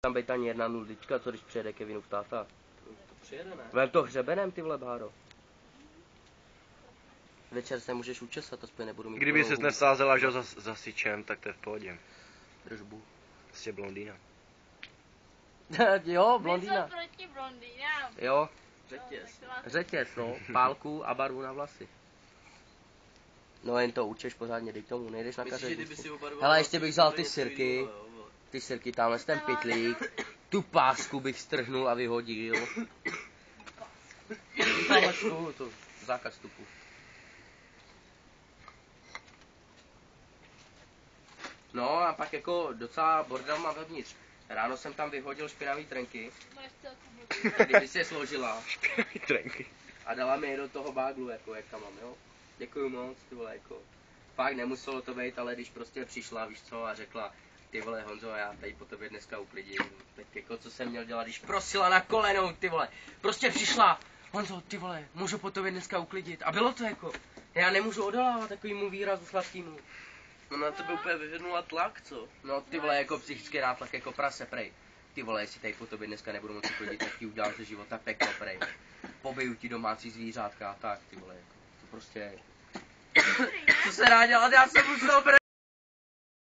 Tam být ani jedna nulička, co když přijede Kevinův táta. To přijede, ne? Vem to hřebenem, ty vole, Báro. Večer se můžeš učesat, aspoň nebudu mít. Kdyby ses nesázela, že za sičem, tak to je v pohodě. Držbu. Prostě blondýna. Jo, blondýna. My jsme proti blondýnám. Jo, Řetěz. řetěz, no, pálku a barvu na vlasy. No jen to učeš pořádně, dej tomu, nejdeš na Myslíš, že kdyby kařetu. si obarvoval Hele, ještě bych vzal ty něco sirky, jiného, jo, ty sirky, tamhle ten pytlík, tu pásku bych strhnul a vyhodil. Tamhle tu, to zákaz vstupu. No a pak jako docela bordel mám vevnitř. Ráno jsem tam vyhodil špinavý trenky, kdyby se složila Trenky. a dala mi je do toho báglu, jako jak tam mám, jo. Děkuju moc, ty vole, jako. Fakt nemuselo to být, ale když prostě přišla, víš co, a řekla, ty vole Honzo, já tady po tobě dneska uklidím. Tak jako co jsem měl dělat, když prosila na kolenou, ty vole. Prostě přišla, Honzo, ty vole, můžu po tobě dneska uklidit. A bylo to jako, já nemůžu odolávat takovýmu výrazu sladkýmu. No na tebe úplně vyvinula tlak, co? No ty vole, jako psychický nátlak, jako prase, prej. Ty vole, jestli tady po tobě dneska nebudu moci chodit, tak ti udělám ze života peklo, prej. Pobiju ti domácí zvířátka a tak, ty vole, jako. To prostě... Co se dá dělat, já jsem musel, prej.